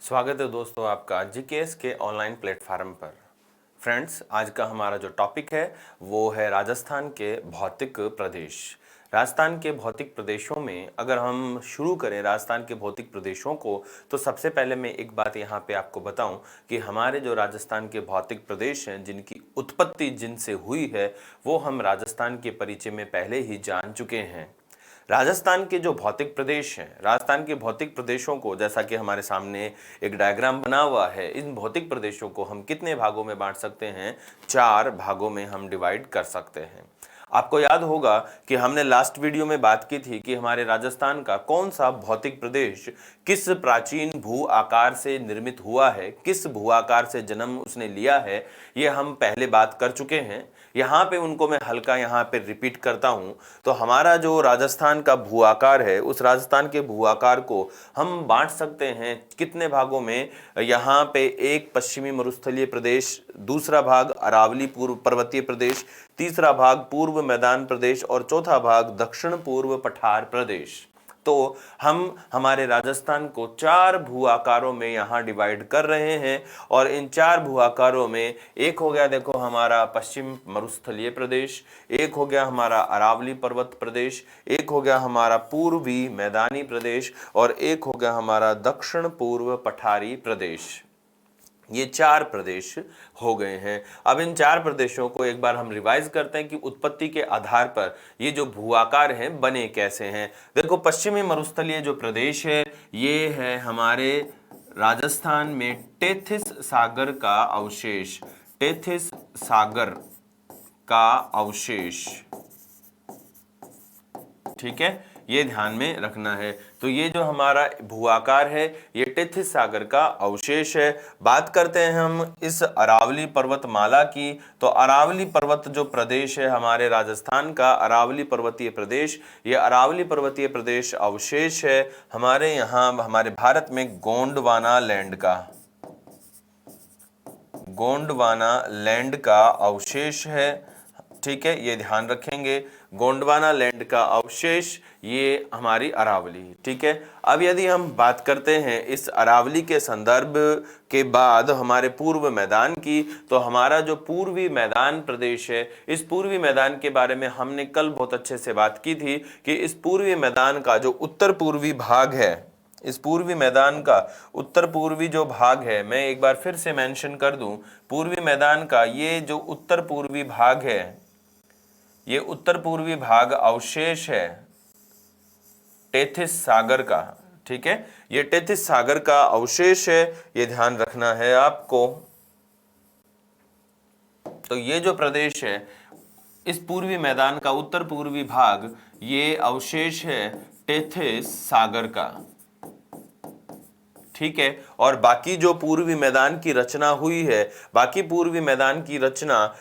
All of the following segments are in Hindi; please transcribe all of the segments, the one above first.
स्वागत है दोस्तों आपका जीकेएस के ऑनलाइन प्लेटफार्म पर। फ्रेंड्स, आज का हमारा जो टॉपिक है वो है राजस्थान के भौतिक प्रदेश। राजस्थान के भौतिक प्रदेशों में अगर हम शुरू करें राजस्थान के भौतिक प्रदेशों को, तो सबसे पहले मैं एक बात यहाँ पे आपको बताऊं कि हमारे जो राजस्थान के भौतिक प्रदेश हैं जिनकी उत्पत्ति जिनसे हुई है वो हम राजस्थान के परिचय में पहले ही जान चुके हैं। राजस्थान के जो भौतिक प्रदेश हैं, राजस्थान के भौतिक प्रदेशों को, जैसा कि हमारे सामने एक डायग्राम बना हुआ है, इन भौतिक प्रदेशों को हम कितने भागों में बांट सकते हैं? 4 भागों में हम डिवाइड कर सकते हैं। आपको याद होगा कि हमने लास्ट वीडियो में बात की थी कि हमारे राजस्थान का कौन सा भौतिक प्रदेश किस प्राचीन भू आकार से निर्मित हुआ है, किस भू आकार से जन्म उसने लिया है, ये हम पहले बात कर चुके हैं। यहाँ पे उनको मैं हल्का यहाँ पे रिपीट करता हूँ। तो हमारा जो राजस्थान का भू आकार है, उस राजस्थान के भू आकार को हम बांट सकते हैं कितने भागों में? यहाँ पे एक पश्चिमी मरुस्थलीय प्रदेश, दूसरा भाग अरावली पूर्व पर्वतीय प्रदेश, तीसरा भाग पूर्व मैदान प्रदेश और चौथा भाग दक्षिण पूर्व पठार प्रदेश। तो हम हमारे राजस्थान को 4 भू आकारों में यहाँ डिवाइड कर रहे हैं और इन 4 भू आकारों में एक हो गया, देखो, हमारा पश्चिम मरुस्थलीय प्रदेश, एक हो गया हमारा अरावली पर्वत प्रदेश, एक हो गया हमारा पूर्वी मैदानी प्रदेश और एक हो गया हमारा दक्षिण पूर्व पठारी प्रदेश। ये 4 प्रदेश हो गए हैं। अब इन 4 प्रदेशों को एक बार हम रिवाइज करते हैं कि उत्पत्ति के आधार पर ये जो भू आकार हैं बने कैसे हैं। देखो, पश्चिमी मरुस्थलीय जो प्रदेश है ये है हमारे राजस्थान में टेथिस सागर का अवशेष, टेथिस सागर का अवशेष, ठीक है, ये ध्यान में रखना है। तो ये जो हमारा भू आकार है ये टेथिस सागर का अवशेष है। बात करते हैं हम इस अरावली पर्वतमाला की। तो अरावली पर्वत जो प्रदेश है हमारे राजस्थान का, अरावली पर्वतीय प्रदेश, ये अरावली पर्वतीय प्रदेश अवशेष है हमारे यहाँ हमारे भारत में गोंडवाना लैंड का, गोंडवाना लैंड का अवशेष है, ठीक है, ये ध्यान रखेंगे। गोंडवाना लैंड का अवशेष ये हमारी अरावली, ठीक है। अब यदि हम बात करते हैं इस अरावली के संदर्भ के बाद हमारे पूर्व मैदान की, तो हमारा जो पूर्वी मैदान प्रदेश है, इस पूर्वी मैदान के बारे में हमने कल बहुत अच्छे से बात की थी कि इस पूर्वी मैदान का जो उत्तर पूर्वी भाग है, इस पूर्वी मैदान का उत्तर पूर्वी जो भाग है, मैं एक बार फिर से मेंशन कर दूं, पूर्वी मैदान का ये जो उत्तर पूर्वी भाग है, ये उत्तर पूर्वी भाग अवशेष है टेथिस सागर का, ठीक है, ये टेथिस सागर का अवशेष है, ये ध्यान रखना है आपको। तो ये जो प्रदेश है, इस पूर्वी मैदान का उत्तर पूर्वी भाग, ये अवशेष है टेथिस सागर का, ठीक है। और बाकी जो पूर्वी मैदान की रचना हुई है, बाकी पूर्वी मैदान की रचना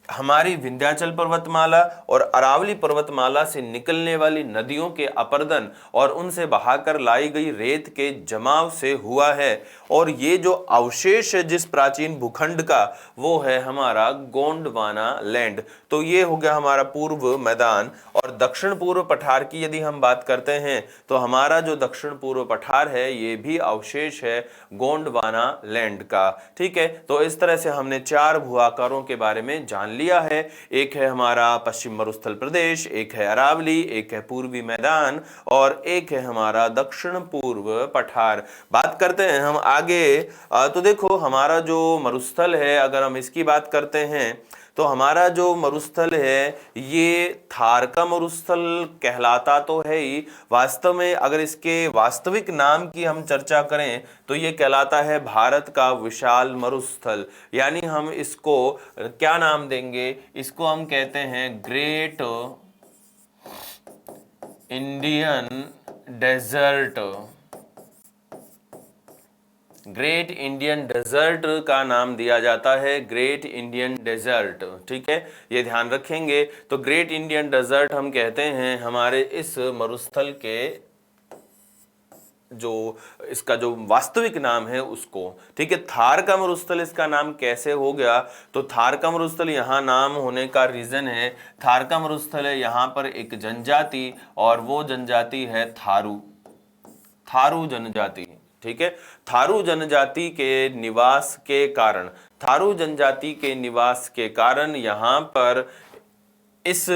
हमारी विंध्याचल पर्वतमाला और अरावली पर्वतमाला से निकलने वाली नदियों के अपर्दन और उनसे बहाकर लाई गई रेत के जमाव से हुआ है। और ये जो अवशेष है जिस प्राचीन भूखंड का, वो है हमारा गोंडवाना लैंड। तो ये हो गया हमारा पूर्व मैदान। और दक्षिण पूर्व पठार की यदि हम बात करते हैं तो हमारा जो दक्षिण पूर्व पठार है ये भी अवशेष है गोंडवाना लैंड का, ठीक है। तो इस तरह से हमने 4 भू आकारों के बारे में जान लिया है। एक है हमारा पश्चिम मरुस्थल प्रदेश, एक है अरावली, एक है पूर्वी मैदान और एक है हमारा दक्षिण पूर्व पठार। बात करते हैं हम आगे। तो देखो, हमारा जो मरुस्थल है, अगर हम इसकी बात करते हैं तो हमारा जो मरुस्थल है ये थार का मरुस्थल कहलाता तो है ही। वास्तव में अगर इसके वास्तविक नाम की हम चर्चा करें तो ये कहलाता है भारत का विशाल मरुस्थल। यानी हम इसको क्या नाम देंगे? इसको हम कहते हैं great Indian desert. Great Indian desert का नाम दिया जाता है, ग्रेट इंडियन डेजर्ट, ठीक है, ये ध्यान रखेंगे। तो ग्रेट इंडियन डेजर्ट हम कहते हैं हमारे इस मरुस्थल के जो इसका जो वास्तविक नाम है उसको, ठीक है। थार का मरुस्थल इसका नाम कैसे हो गया? तो थार का मरुस्थल यहाँ नाम होने का रीजन है, थार का मरुस्थल है यहाँ पर एक जनजाति और वो जनजाति है थारू, थारू जनजाति, ठीक है। थारू जनजाति के निवास के कारण, थारू जनजाति के निवास के कारण यहाँ पर इस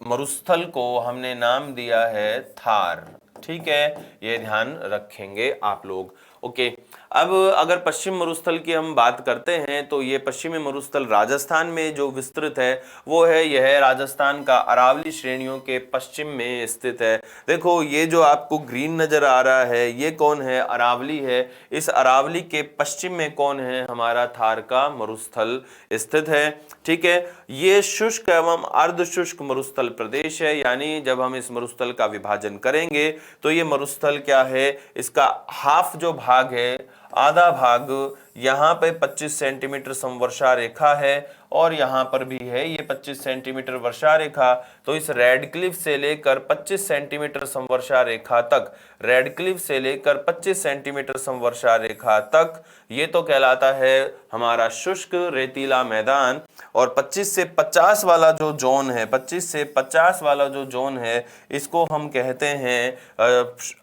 मरुस्थल को हमने नाम दिया है थार। ठीक है, ये ध्यान रखेंगे आप लोग। ओके, अब अगर पश्चिम मरुस्थल की हम बात करते हैं तो ये पश्चिमी मरुस्थल राजस्थान में जो विस्तृत है वो है, यह राजस्थान का अरावली श्रेणियों के पश्चिम में स्थित है। देखो ये जो आपको ग्रीन नजर आ रहा है ये कौन है, अरावली है। इस अरावली के पश्चिम में कौन है, हमारा थार का मरुस्थल स्थित है। ठीक है, ये शुष्क एवं अर्ध शुष्क मरुस्थल प्रदेश है, यानी जब हम इस मरुस्थल का विभाजन करेंगे तो ये मरुस्थल क्या है, इसका हाफ जो भाग है, आधा भाग यहाँ पे 25 सेंटीमीटर समवर्षा रेखा है और यहाँ पर भी है ये 25 सेंटीमीटर वर्षा रेखा। तो इस रेडक्लिफ से लेकर 25 सेंटीमीटर समवर्षा रेखा तक, रेडक्लिफ से लेकर 25 सेंटीमीटर समवर्षा रेखा तक ये तो कहलाता है हमारा शुष्क रेतीला मैदान। और 25 से 50 वाला जो जोन है, 25 से 50 वाला जो जोन है इसको हम कहते हैं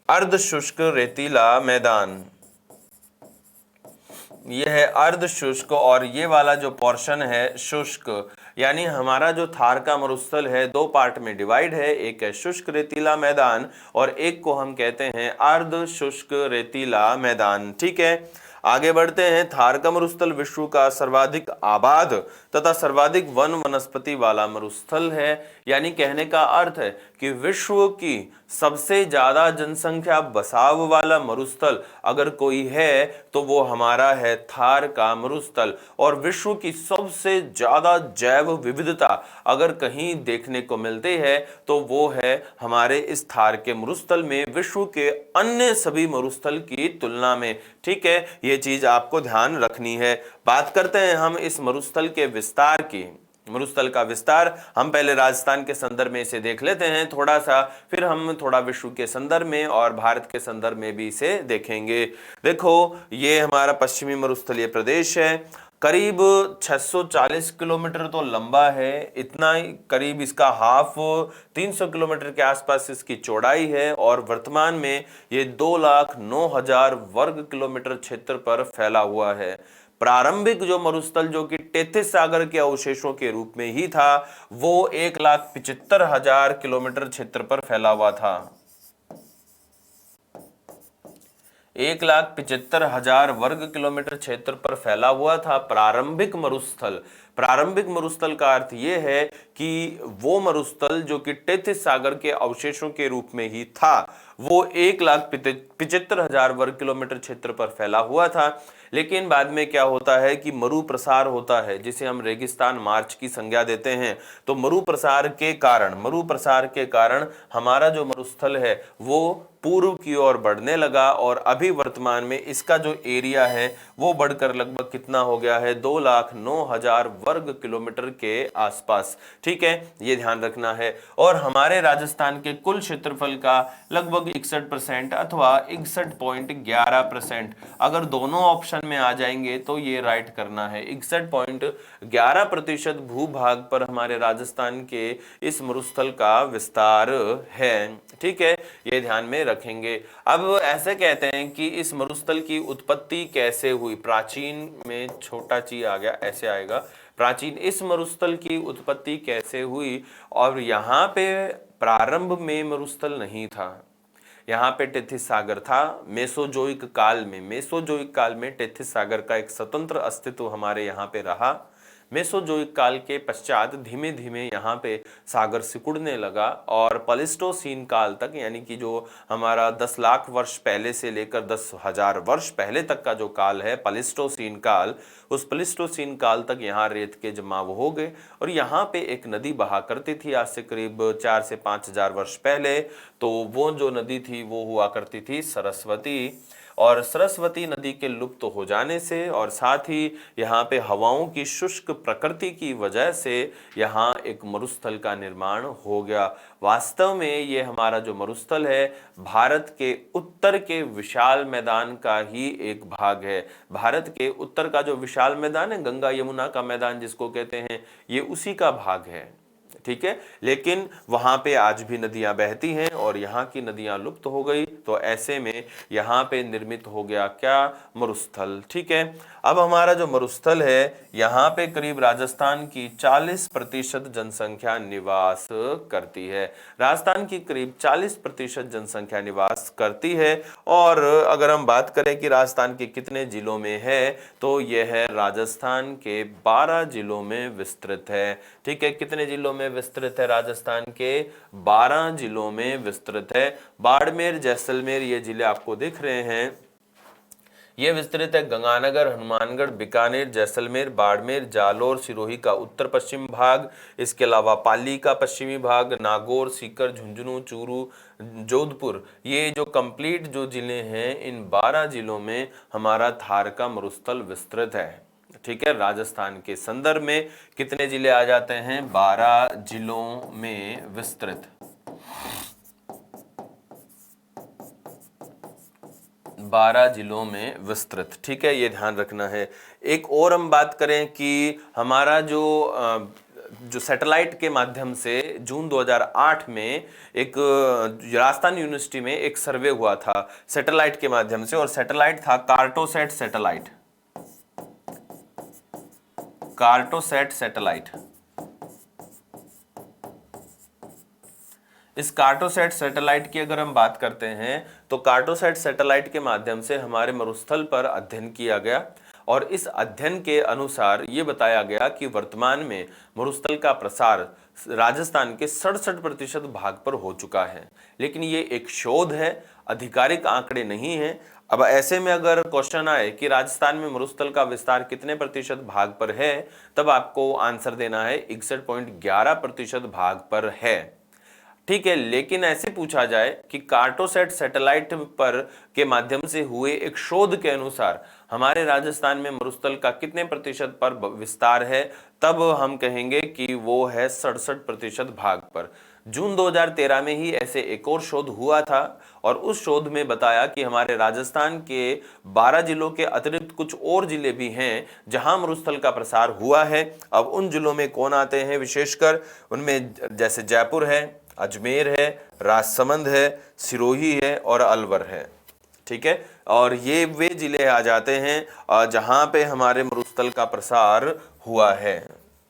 अर्ध शुष्क रेतीला मैदान। ये है अर्ध शुष्क और ये वाला जो पोर्शन है शुष्क, यानी हमारा जो थार का मरुस्थल है दो पार्ट में डिवाइड है, एक है शुष्क रेतीला मैदान और एक को हम कहते हैं अर्ध शुष्क रेतीला मैदान। ठीक है, आगे बढ़ते हैं। थार का मरुस्थल विश्व का सर्वाधिक आबाद तथा सर्वाधिक वन वनस्पति वाला मरुस्थल है, यानी कहने का अर्थ है कि विश्व की सबसे ज्यादा जनसंख्या बसाव वाला मरुस्थल अगर कोई है तो वो हमारा है थार का मरुस्थल। और विश्व की सबसे ज्यादा जैव विविधता अगर कहीं देखने को मिलती है तो वो है हमारे इस थार के मरुस्थल में, विश्व के अन्य सभी मरुस्थल की तुलना में। ठीक है, ये चीज आपको ध्यान रखनी है। बात करते हैं हम इस मरुस्थल के विस्तार की। मरुस्थल का विस्तार हम पहले राजस्थान के संदर्भ में इसे देख लेते हैं थोड़ा सा, फिर हम थोड़ा विश्व के संदर्भ में और भारत के संदर्भ में भी इसे देखेंगे। देखो ये हमारा पश्चिमी मरुस्थलीय प्रदेश है, करीब 640 किलोमीटर तो लंबा है, इतना ही करीब इसका हाफ 300 किलोमीटर के आसपास इसकी चौड़ाई है और वर्तमान में ये 2,09,000 वर्ग किलोमीटर क्षेत्र पर फैला हुआ है। प्रारंभिक जो मरुस्थल जो कि टेथिस सागर के अवशेषों के रूप में ही था वो 1,75,000 किलोमीटर क्षेत्र पर फैला हुआ था। 1,75,000 वर्ग किलोमीटर क्षेत्र पर फैला हुआ था प्रारंभिक मरुस्थल। प्रारंभिक मरुस्थल का अर्थ यह है कि वो मरुस्थल जो कि टेथिस सागर के अवशेषों के रूप में ही था वो 1,75,000 वर्ग किलोमीटर क्षेत्र पर फैला हुआ था। लेकिन बाद में क्या होता है कि मरु प्रसार होता है, जिसे हम रेगिस्तान मार्च की संज्ञा देते हैं। तो मरु प्रसार के कारण हमारा जो मरुस्थल है वो पूर्व की ओर बढ़ने लगा और अभी वर्तमान में इसका जो एरिया है वो बढ़कर लगभग कितना हो गया है, 2,09,000 वर्ग किलोमीटर के आसपास। ठीक है, ये ध्यान रखना है। और हमारे राजस्थान के कुल क्षेत्रफल का लगभग 61% अथवा 61.11%, अगर दोनों ऑप्शन में आ जाएंगे तो ये राइट करना है। 61.11% भूभाग पर हमारे राजस्थान के इस मरुस्थल का विस्तार है। ठीक है, ये ध्यान में रखेंगे। अब ऐसे कहते हैं कि इस मरुस्थल की उत्पत्ति कैसे हुई, प्राचीन में छोटा ची आ गया, ऐसे आएगा प्राचीन, इस मरुस्थल की उत्पत्ति कैसे हुई। और यहाँ पे प्रारंभ में मरुस्थल नहीं था, यहाँ पे टेथिस सागर था। मेसोजोइक काल में टेथिस सागर का एक स्वतंत्र अस्तित्व हमारे यहाँ पे रहा। मेसोजोइक काल के पश्चात धीमे धीमे यहाँ पे सागर सिकुड़ने लगा और प्लेस्टोसीन काल तक, यानी कि जो हमारा 10 लाख वर्ष पहले से लेकर 10,000 वर्ष पहले तक का जो काल है प्लेस्टोसीन काल, उस प्लेस्टोसीन काल तक यहाँ रेत के जमाव हो गए और यहाँ पे एक नदी बहा करती थी आज से करीब 4 से 5,000 वर्ष पहले। तो वो जो नदी थी वो हुआ करती थी सरस्वती। और सरस्वती नदी के लुप्त हो जाने से और साथ ही यहाँ पे हवाओं की शुष्क प्रकृति की वजह से यहाँ एक मरुस्थल का निर्माण हो गया। वास्तव में ये हमारा जो मरुस्थल है भारत के उत्तर के विशाल मैदान का ही एक भाग है। भारत के उत्तर का जो विशाल मैदान है, गंगा यमुना का मैदान जिसको कहते हैं, ये उसी का भाग है। ठीक है, लेकिन वहां पे आज भी नदियां बहती हैं और यहाँ की नदियां लुप्त हो गई, तो ऐसे में यहाँ पे निर्मित हो गया क्या, मरुस्थल। ठीक है, अब हमारा जो मरुस्थल है यहाँ पे करीब राजस्थान की 40% जनसंख्या निवास करती है। राजस्थान की करीब 40% जनसंख्या निवास करती है। और अगर हम बात करें कि राजस्थान के कितने जिलों में है, तो यह है राजस्थान के 12 जिलों में विस्तृत है। ठीक है, कितने जिलों में विस्तृत है, राजस्थान के 12 जिलों में विस्तृत है। बाड़मेर, जैसलमेर ये जिले आपको दिख रहे हैं, ये विस्तृत है। गंगानगर, हनुमानगढ़, बीकानेर, जैसलमेर, बाड़मेर, जालोर, सिरोही का उत्तर पश्चिम भाग, इसके अलावा पाली का पश्चिमी भाग, नागौर, सीकर, झुंझुनू, चूरू, जोधपुर, ये जो कंप्लीट जो जिले हैं, इन 12 जिलों में हमारा थार का मरुस्थल विस्तृत है। ठीक है, राजस्थान के संदर्भ में कितने जिले आ जाते हैं, 12 जिलों में विस्तृत, 12 जिलों में विस्तृत। ठीक है, ये ध्यान रखना है। एक और हम बात करें कि हमारा जो सैटेलाइट के माध्यम से जून 2008 में एक राजस्थान यूनिवर्सिटी में एक सर्वे हुआ था सैटेलाइट के माध्यम से, और सैटेलाइट था कार्टोसैट सैटेलाइट, कार्टोसैट सैटेलाइट। इस कार्टोसैट सैटेलाइट की अगर हम बात करते हैं, तो कार्टोसैट सैटेलाइट के माध्यम से हमारे मरुस्थल पर अध्ययन किया गया, और इस अध्ययन के अनुसार ये बताया गया कि वर्तमान में मरुस्थल का प्रसार राजस्थान के 67% भाग पर हो चुका है। लेकिन ये एक शोध है, आधिकारिक आंकड़े नहीं हैं। अब ऐसे में अगर क्वेश्चन आए कि राजस्थान में मरुस्थल का विस्तार कितने प्रतिशत भाग पर है, तब आपको आंसर देना है 61.11% भाग पर है। ठीक है, लेकिन ऐसे पूछा जाए कि कार्टोसैट सैटेलाइट पर के माध्यम से हुए एक शोध के अनुसार हमारे राजस्थान में मरुस्थल का कितने प्रतिशत पर विस्तार है, तब हम कहेंगे कि वो है 67% भाग पर। जून 2013 में ही ऐसे एक और शोध हुआ था, और उस शोध में बताया कि हमारे राजस्थान के 12 जिलों के अतिरिक्त कुछ और जिले भी हैं जहां मरुस्थल का प्रसार हुआ है। अब उन जिलों में कौन आते हैं विशेषकर, उनमें जैसे जयपुर है, अजमेर है, राजसमंद है, सिरोही है और अलवर है। ठीक है, और ये वे जिले आ जाते हैं जहां पे हमारे मरुस्थल का प्रसार हुआ है।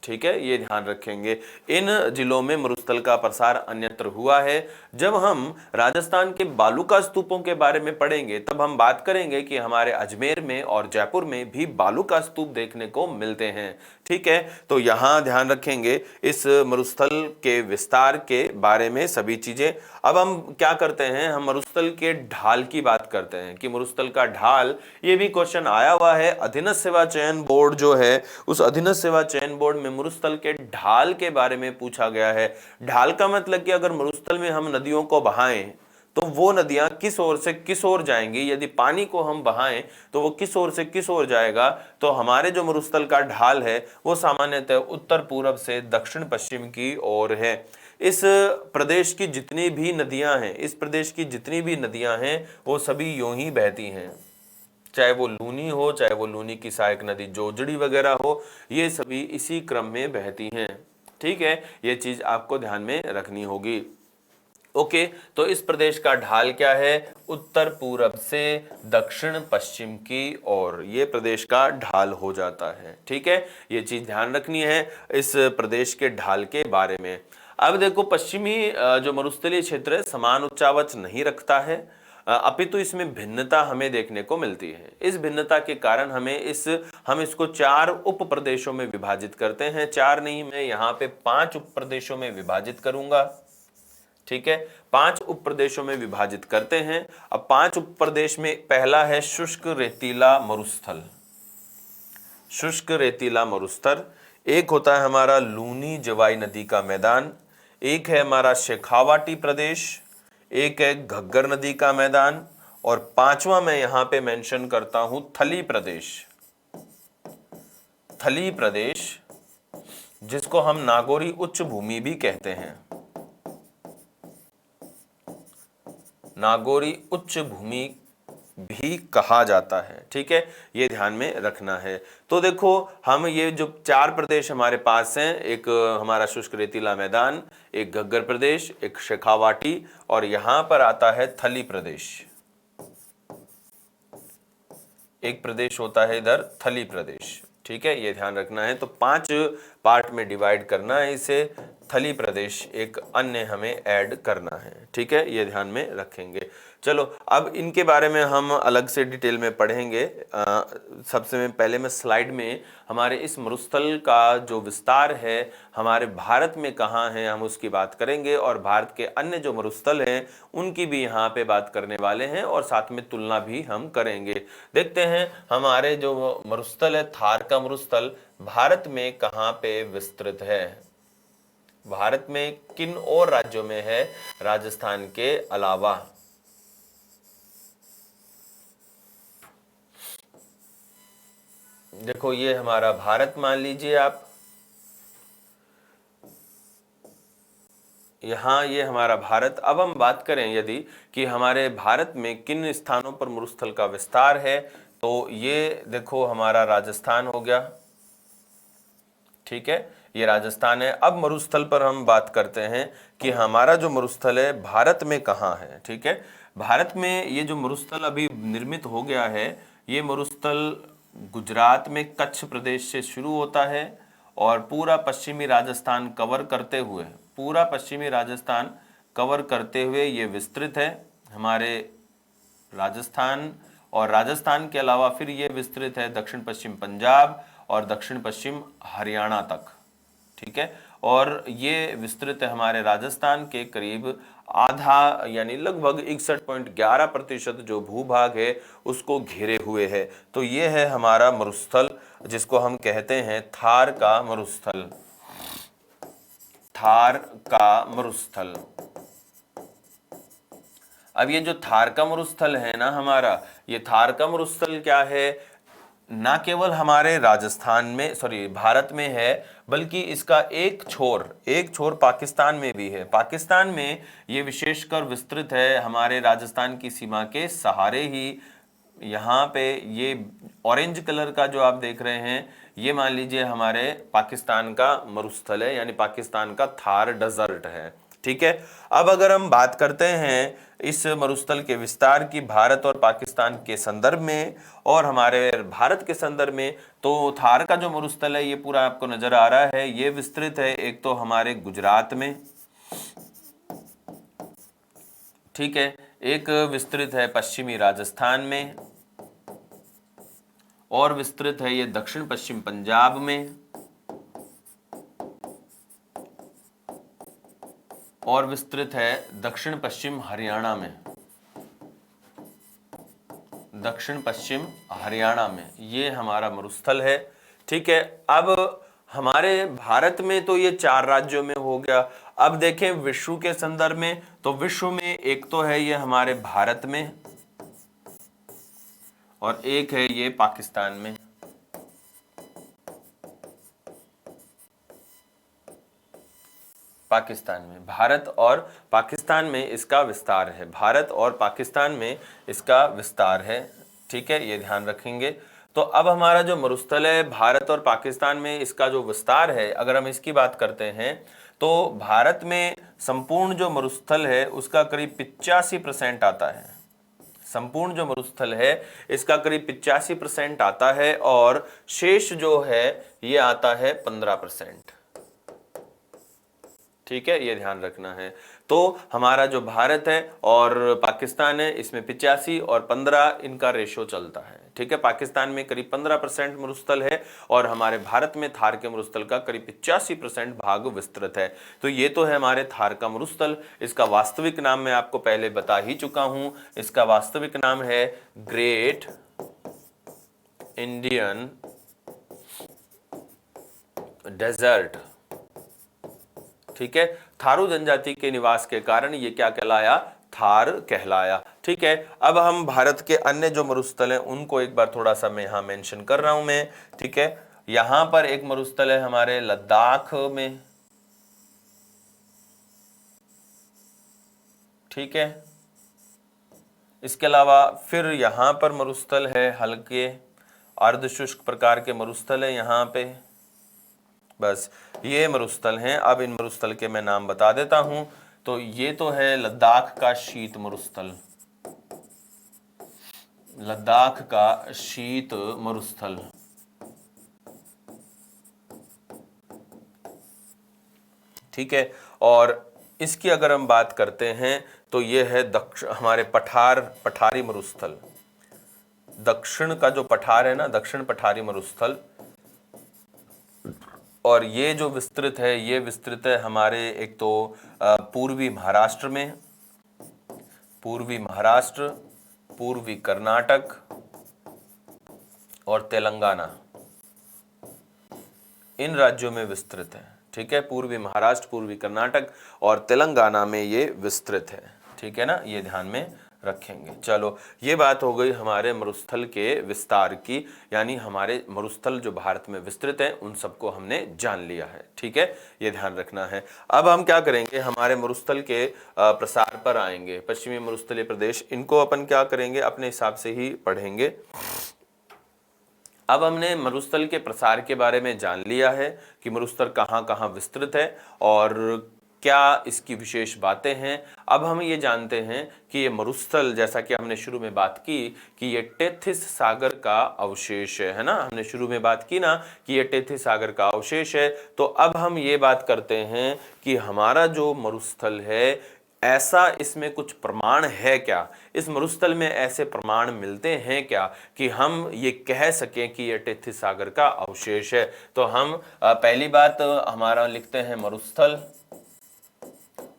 ठीक है, ये ध्यान रखेंगे, इन जिलों में मरुस्थल का प्रसार अन्यत्र हुआ है। जब हम राजस्थान के बालूका स्तूपों के बारे में पढ़ेंगे, तब हम बात करेंगे कि हमारे अजमेर में और जयपुर में भी बालूका स्तूप देखने को मिलते हैं। ठीक है, तो यहाँ ध्यान रखेंगे इस मरुस्थल के विस्तार के बारे में सभी चीजें। अब हम क्या करते हैं, हम मरुस्थल के ढाल की बात करते हैं कि मरुस्थल का ढाल, ये भी क्वेश्चन आया हुआ है। अधीनस्थ सेवा चयन बोर्ड जो है, उस अधीनस्थ सेवा चयन बोर्ड में मरुस्थल के ढाल के बारे में पूछा गया है। ढाल का मतलब कि अगर मरुस्थल में हम नदियों को बहाएं, तो वो नदियां किस ओर से किस ओर जाएंगी, यदि पानी को हम बहाएं तो वो किस ओर से किस ओर जाएगा। तो हमारे जो मरुस्थल का ढाल है वो सामान्यतः उत्तर पूर्व से दक्षिण पश्चिम की ओर है। इस प्रदेश की जितनी भी नदियां हैं, इस प्रदेश की जितनी भी नदियां हैं, वो सभी यूं ही बहती हैं, चाहे वो लूनी हो, चाहे वो लूनी की सहायक नदी जोजड़ी वगैरह हो, ये सभी इसी क्रम में बहती हैं। ठीक है, ये चीज आपको ध्यान में रखनी होगी। ओके, तो इस प्रदेश का ढाल क्या है, उत्तर पूरब से दक्षिण पश्चिम की ओर, ये प्रदेश का ढाल हो जाता है। ठीक है, ये चीज ध्यान रखनी है इस प्रदेश के ढाल के बारे में। अब देखो, पश्चिमी जो मरुस्थलीय क्षेत्र है समान उच्चावच नहीं रखता है, अपितु इसमें भिन्नता हमें देखने को मिलती है। इस भिन्नता के कारण हम इसको 4 उप प्रदेशों में विभाजित करते हैं। 4 नहीं, मैं यहाँ पे 5 उप प्रदेशों में विभाजित करूंगा। ठीक है, 5 उप प्रदेशों में विभाजित करते हैं। अब 5 उप प्रदेश में पहला है शुष्क रेतीला मरुस्थल, शुष्क रेतीला मरुस्थल। एक होता है हमारा लूनी जवाई नदी का मैदान, एक है हमारा शेखावाटी प्रदेश, एक है घग्गर नदी का मैदान, और 5वां मैं यहां पे मेंशन करता हूं थली प्रदेश, थली प्रदेश, जिसको हम नागौरी उच्च भूमि भी कहते हैं, नागौरी उच्च भूमि भी कहा जाता है। ठीक है, ये ध्यान में रखना है। तो देखो, हम ये जो 4 प्रदेश हमारे पास हैं, एक हमारा शुष्क रेतीला मैदान, एक घग्गर प्रदेश, एक शेखावाटी, और यहां पर आता है थली प्रदेश। एक प्रदेश होता है इधर थली प्रदेश। ठीक है, ये ध्यान रखना है। तो 5 पार्ट में डिवाइड करना है इसे। थली प्रदेश एक अन्य हमें ऐड करना है। ठीक है, ये ध्यान में रखेंगे। चलो, अब इनके बारे में हम अलग से डिटेल में पढ़ेंगे। सबसे में पहले मैं स्लाइड में हमारे इस मरुस्थल का जो विस्तार है हमारे भारत में कहाँ है, हम उसकी बात करेंगे, और भारत के अन्य जो मरुस्थल हैं उनकी भी यहाँ पे बात करने वाले हैं, और साथ में तुलना भी हम करेंगे। देखते हैं हमारे जो मरुस्थल है, थार का मरुस्थल भारत में कहाँ पे विस्तृत है, भारत में किन और राज्यों में है राजस्थान के अलावा। देखो, ये हमारा भारत मान लीजिए आप, यहाँ ये हमारा भारत। अब हम बात करें यदि कि हमारे भारत में किन स्थानों पर मरुस्थल का विस्तार है, तो ये देखो हमारा राजस्थान हो गया। ठीक है, ये राजस्थान है। अब मरुस्थल पर हम बात करते हैं कि हमारा जो मरुस्थल है भारत में कहाँ है। ठीक है, भारत में ये जो मरुस्थल अभी निर्मित हो गया है, ये मरुस्थल गुजरात में कच्छ प्रदेश से शुरू होता है और पूरा पश्चिमी राजस्थान कवर करते हुए, पूरा पश्चिमी राजस्थान कवर करते हुए ये विस्तृत है हमारे राजस्थान। और राजस्थान के अलावा फिर ये विस्तृत है दक्षिण पश्चिम पंजाब और दक्षिण पश्चिम हरियाणा तक। ठीक है, और ये विस्तृत है हमारे राजस्थान के करीब आधा, यानी लगभग 61.11% जो भूभाग है उसको घेरे हुए है। तो ये है हमारा मरुस्थल, जिसको हम कहते हैं थार का मरुस्थल। थार का मरुस्थल। अब ये जो थार का मरुस्थल है ना हमारा, ये थार का मरुस्थल क्या है, ना केवल हमारे राजस्थान में, सॉरी भारत में है, बल्कि इसका एक छोर पाकिस्तान में भी है। पाकिस्तान में ये विशेषकर विस्तृत है हमारे राजस्थान की सीमा के सहारे ही। यहाँ पे ये ऑरेंज कलर का जो आप देख रहे हैं, ये मान लीजिए हमारे पाकिस्तान का मरुस्थल है, यानी पाकिस्तान का थार डेजर्ट है। ठीक है, अब अगर हम बात करते हैं इस मरुस्थल के विस्तार की भारत और पाकिस्तान के संदर्भ में और हमारे भारत के संदर्भ में, तो थार का जो मरुस्थल है ये पूरा आपको नजर आ रहा है, ये विस्तृत है एक तो हमारे गुजरात में। ठीक है, एक विस्तृत है पश्चिमी राजस्थान में, और विस्तृत है ये दक्षिण पश्चिम पंजाब में, और विस्तृत है दक्षिण पश्चिम हरियाणा में। दक्षिण पश्चिम हरियाणा में ये हमारा मरुस्थल है। ठीक है, अब हमारे भारत में तो ये 4 राज्यों में हो गया। अब देखें विश्व के संदर्भ में, तो विश्व में एक तो है ये हमारे भारत में, और एक है ये पाकिस्तान में। पाकिस्तान में, भारत और पाकिस्तान में इसका विस्तार है, भारत और पाकिस्तान में इसका विस्तार है। ठीक है, ये ध्यान रखेंगे। तो अब हमारा जो मरुस्थल है भारत और पाकिस्तान में इसका जो विस्तार है, अगर हम इसकी बात करते हैं तो भारत में संपूर्ण जो मरुस्थल है उसका करीब 85% आता है। संपूर्ण जो मरुस्थल है इसका करीब 85% आता है, और शेष जो है ये आता है 15%। ठीक है, ये ध्यान रखना है। तो हमारा जो भारत है और पाकिस्तान है, इसमें 85 और 15 इनका रेशो चलता है। ठीक है, पाकिस्तान में करीब 15% मरुस्थल है और हमारे भारत में थार के मरुस्थल का करीब 85% भाग विस्तृत है। तो ये तो है हमारे थार का मरुस्थल। इसका वास्तविक नाम मैं आपको पहले बता ही चुका हूं, इसका वास्तविक नाम है ग्रेट इंडियन डेजर्ट। ठीक है, थारू जनजाति के निवास के कारण ये क्या कहलाया, थार कहलाया। ठीक है, अब हम भारत के अन्य जो मरुस्थल हैं उनको एक बार थोड़ा सा मैं यहाँ मेंशन कर रहा हूं मैं। ठीक है, यहां पर एक मरुस्थल है हमारे लद्दाख में। ठीक है, इसके अलावा फिर यहाँ पर मरुस्थल है, हल्के अर्ध शुष्क प्रकार के मरुस्थल है यहाँ पे। बस ये मरुस्थल हैं। अब इन मरुस्थल के मैं नाम बता देता हूं। तो ये तो है लद्दाख का शीत मरुस्थल, लद्दाख का शीत मरुस्थल। ठीक है। और इसकी अगर हम बात करते हैं तो ये है हमारे पठारी मरुस्थल। दक्षिण का जो पठार है ना, दक्षिण पठारी मरुस्थल। और ये जो विस्तृत है, ये विस्तृत है हमारे एक तो पूर्वी महाराष्ट्र में, पूर्वी महाराष्ट्र, पूर्वी कर्नाटक और तेलंगाना, इन राज्यों में विस्तृत है। ठीक है, पूर्वी महाराष्ट्र, पूर्वी कर्नाटक और तेलंगाना में ये विस्तृत है। ठीक है ना, ये ध्यान में रखेंगे। चलो, ये बात हो गई हमारे मरुस्थल के विस्तार की, यानी हमारे मरुस्थल जो भारत में विस्तृत है उन सबको हमने जान लिया है। ठीक है, ये ध्यान रखना है। अब हम क्या करेंगे, हमारे मरुस्थल के प्रसार पर आएंगे। पश्चिमी मरुस्थलीय प्रदेश, इनको अपन क्या करेंगे, अपने हिसाब से ही पढ़ेंगे। अब हमने मरुस्थल के प्रसार के बारे में जान लिया है कि मरुस्थल कहाँ कहाँ विस्तृत है और क्या इसकी विशेष बातें हैं। अब हम ये जानते हैं कि ये मरुस्थल, जैसा कि हमने शुरू में बात की कि ये टेथिस सागर का अवशेष है ना, हमने शुरू में बात की ना कि ये टेथिस सागर का अवशेष है। तो अब हम ये बात करते हैं कि हमारा जो मरुस्थल है, ऐसा इसमें कुछ प्रमाण है क्या, इस मरुस्थल में ऐसे प्रमाण मिलते हैं क्या कि हम ये कह सकें कि ये टेथिस सागर का अवशेष है। तो हम पहली बात हमारा लिखते हैं मरुस्थल,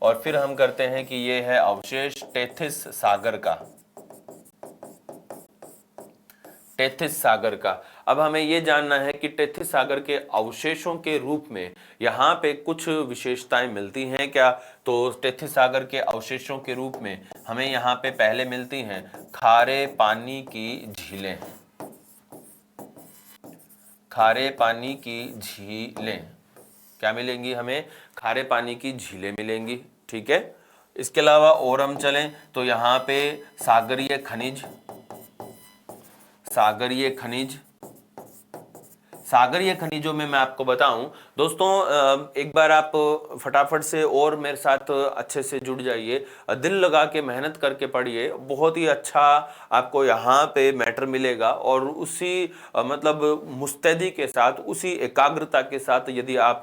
और फिर हम करते हैं कि ये है अवशेष टेथिस सागर का, टेथिस सागर का। अब हमें ये जानना है कि टेथिस सागर के अवशेषों के रूप में यहाँ पे कुछ विशेषताएं मिलती हैं क्या। तो टेथिस सागर के अवशेषों के रूप में हमें यहाँ पे पहले मिलती हैं खारे पानी की झीलें, खारे पानी की झीलें क्या मिलेंगी हमें, खारे पानी की झीलें मिलेंगी। ठीक है, इसके अलावा और हम चलें तो यहाँ पे सागरीय खनिज, सागरीय खनिज, सागरीय खनिजों में मैं आपको बताऊं दोस्तों, एक बार आप फटाफट से और मेरे साथ अच्छे से जुड़ जाइए, दिल लगा के मेहनत करके पढ़िए, बहुत ही अच्छा आपको यहाँ पे मैटर मिलेगा। और उसी मतलब मुस्तैदी के साथ, उसी एकाग्रता के साथ यदि आप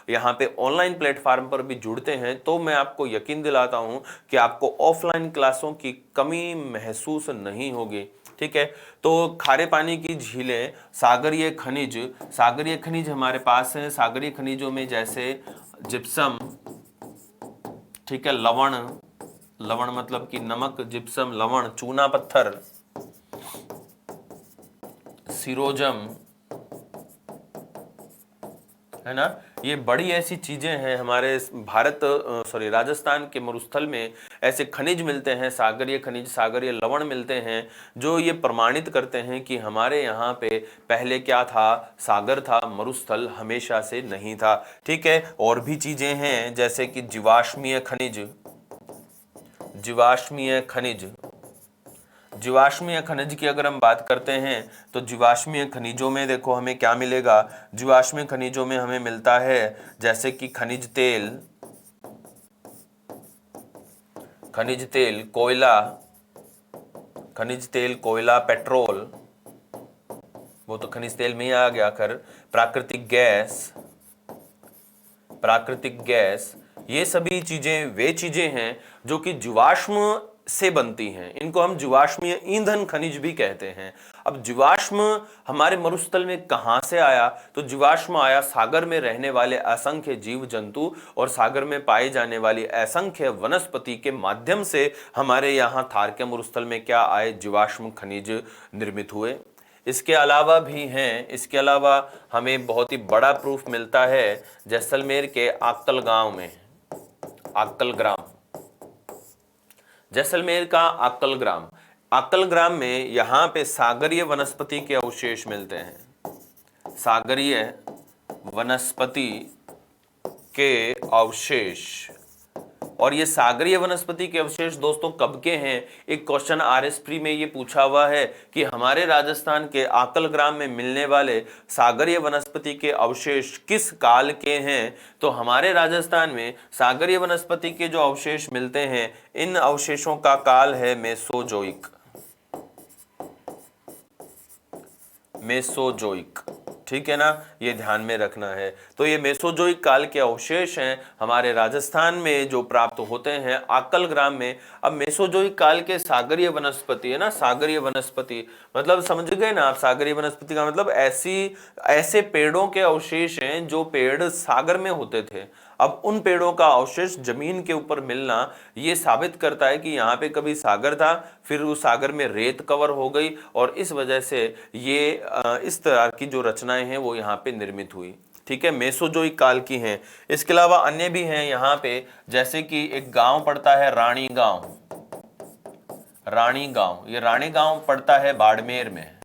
यहाँ पे ऑनलाइन प्लेटफार्म पर भी जुड़ते हैं तो मैं आपको यकीन दिलाता हूँ कि आपको ऑफलाइन क्लासों की कमी महसूस नहीं होगी। ठीक है, तो खारे पानी की झीलें, सागरीय खनिज, सागरीय खनिज हमारे पास हैं। सागरीय खनिजों में जैसे जिप्सम, ठीक है, लवण, लवण मतलब कि नमक, जिप्सम लवण, चूना पत्थर, सिरोजम, है ना, ये बड़ी ऐसी चीजें हैं हमारे राजस्थान के मरुस्थल में ऐसे खनिज मिलते हैं, सागरीय खनिज, सागरीय लवण मिलते हैं, जो ये प्रमाणित करते हैं कि हमारे यहाँ पे पहले क्या था, सागर था, मरुस्थल हमेशा से नहीं था। ठीक है, और भी चीजें हैं जैसे कि जीवाश्मीय खनिज, जीवाश्मीय खनिज, जीवाश्मीय खनिज की अगर हम बात करते हैं तो जीवाश्मीय खनिजों में देखो हमें क्या मिलेगा, जीवाश्मीय खनिजों में हमें मिलता है जैसे कि खनिज तेल, खनिज तेल, कोयला, खनिज तेल, कोयला, पेट्रोल, वो तो खनिज तेल में ही आ गया। कर प्राकृतिक गैस, प्राकृतिक गैस, ये सभी चीजें वे चीजें हैं जो कि जीवाश्म से बनती हैं, इनको हम जीवाश्मीय ईंधन खनिज भी कहते हैं। अब जीवाश्म हमारे मरुस्थल में कहां से आया, तो जीवाश्म आया सागर में रहने वाले असंख्य जीव जंतु और सागर में पाई जाने वाली असंख्य वनस्पति के माध्यम से हमारे यहाँ थार के मरुस्थल में क्या आए, जीवाश्म खनिज निर्मित हुए। इसके अलावा भी हैं, इसके अलावा हमें बहुत ही बड़ा प्रूफ मिलता है जैसलमेर के आक्कल गांव में, आक्कल ग्राम, जैसलमेर का आक्कल ग्राम, आक्कल ग्राम में यहाँ पे सागरीय वनस्पति के अवशेष मिलते हैं, सागरीय वनस्पति के अवशेष और ये सागरीय वनस्पति के अवशेष दोस्तों कब के हैं? एक क्वेश्चन आरएस प्री में ये पूछा हुआ है कि हमारे राजस्थान के आकल ग्राम में मिलने वाले सागरीय वनस्पति के अवशेष किस काल के हैं? तो हमारे राजस्थान में सागरीय वनस्पति के जो अवशेष मिलते हैं, इन अवशेषों का काल है मेसोजोइक। मेसोजोइक, ठीक है ना, ये ध्यान में रखना है। तो ये मेसोजोइक काल के अवशेष हैं हमारे राजस्थान में जो प्राप्त होते हैं आकल ग्राम में। अब मेसोजोइक काल के सागरीय वनस्पति है ना, सागरीय वनस्पति मतलब समझ गए ना आप, सागरीय वनस्पति का मतलब ऐसे पेड़ों के अवशेष हैं जो पेड़ सागर में होते थे। अब उन पेड़ों का अवशेष जमीन के ऊपर मिलना ये साबित करता है कि यहाँ पे कभी सागर था, फिर उस सागर में रेत कवर हो गई और इस वजह से ये इस तरह की जो रचनाएं हैं वो यहाँ पे निर्मित हुई। ठीक है, मेसोजोइक काल की हैं। इसके अलावा अन्य भी हैं यहाँ पे, जैसे कि एक गांव पड़ता है रानी गांव। रानी गांव, ये रानी गांव पड़ता है बाड़मेर में।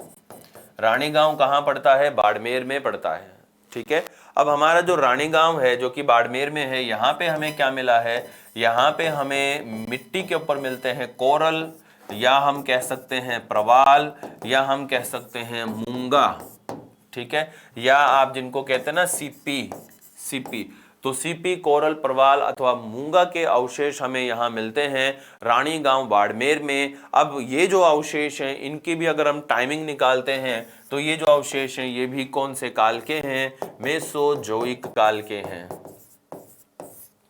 रानी गांव कहाँ पड़ता है? बाड़मेर में पड़ता है। ठीक है, अब हमारा जो रानी गांव है जो कि बाड़मेर में है, यहाँ पे हमें क्या मिला है? यहाँ पे हमें मिट्टी के ऊपर मिलते हैं कोरल, या हम कह सकते हैं प्रवाल, या हम कह सकते हैं मूंगा। ठीक है, या आप जिनको कहते हैं ना सीपी, सीपी, तो सीपी, कोरल, प्रवाल अथवा मूंगा के अवशेष हमें यहाँ मिलते हैं रानी गांव बाड़मेर में। अब ये जो अवशेष हैं इनकी भी अगर हम टाइमिंग निकालते हैं तो ये जो अवशेष हैं ये भी कौन से काल के हैं? मेसोजोइक काल के हैं।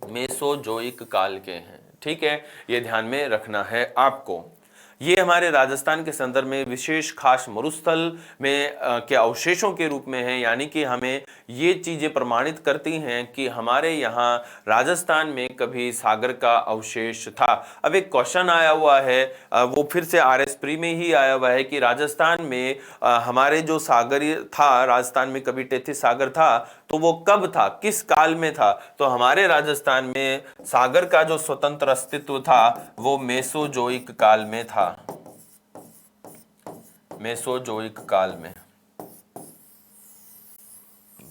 मेसोजोइक काल के हैं। ठीक है, ये ध्यान में रखना है आपको। ये हमारे राजस्थान के संदर्भ में विशेष खास मरुस्थल में के अवशेषों के रूप में है, यानी कि हमें ये चीजें प्रमाणित करती हैं कि हमारे यहाँ राजस्थान में कभी सागर का अवशेष था। अब एक क्वेश्चन आया हुआ है, वो फिर से आरएस प्री में ही आया हुआ है कि राजस्थान में हमारे जो सागर था, राजस्थान में कभी टेथी सागर था, तो वो कब था, किस काल में था? तो हमारे राजस्थान में सागर का जो स्वतंत्र अस्तित्व था वो मेसोजोइक काल में था। मेसोजोइक काल में।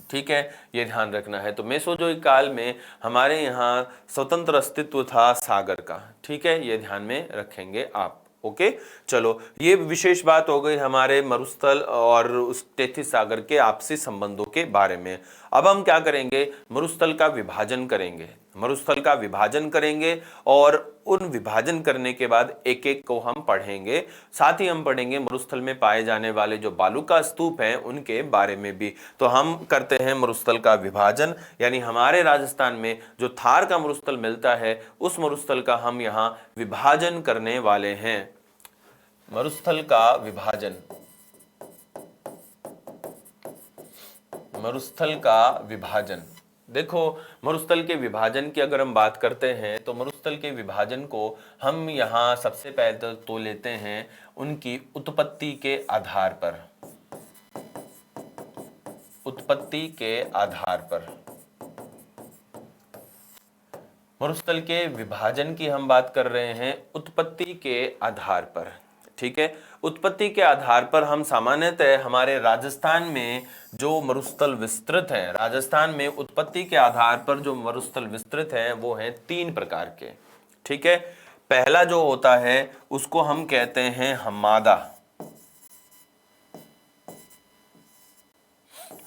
ठीक है, ये ध्यान रखना है। तो मेसोजोइक काल में हमारे यहाँ स्वतंत्र अस्तित्व था सागर का। ठीक है, ये ध्यान में रखेंगे आप। ओके, चलो, ये विशेष बात हो गई हमारे मरुस्थल और उस टेथी सागर के आपसी संबंधों के बारे में। अब हम क्या करेंगे? मरुस्थल का विभाजन करेंगे। मरुस्थल का विभाजन करेंगे और उन विभाजन करने के बाद एक एक को हम पढ़ेंगे। साथ ही हम पढ़ेंगे मरुस्थल में पाए जाने वाले जो बालूका स्तूप हैं उनके बारे में भी। तो हम करते हैं मरुस्थल का विभाजन, यानी हमारे राजस्थान में जो थार का मरुस्थल मिलता है उस मरुस्थल का हम यहाँ विभाजन करने वाले हैं। मरुस्थल का विभाजन, मरुस्थल का विभाजन। देखो, मरुस्थल के विभाजन की अगर हम बात करते हैं तो मरुस्थल के विभाजन को हम यहाँ सबसे पहले तो लेते हैं उनकी उत्पत्ति के आधार पर। उत्पत्ति के आधार पर मरुस्थल के विभाजन की हम बात कर रहे हैं उत्पत्ति के आधार पर। ठीक है, उत्पत्ति के आधार पर हम सामान्यतः हमारे राजस्थान में जो मरुस्थल विस्तृत हैं, राजस्थान में उत्पत्ति के आधार पर जो मरुस्थल विस्तृत हैं वो हैं 3 प्रकार के। ठीक है, पहला जो होता है उसको हम कहते हैं हम्मादा।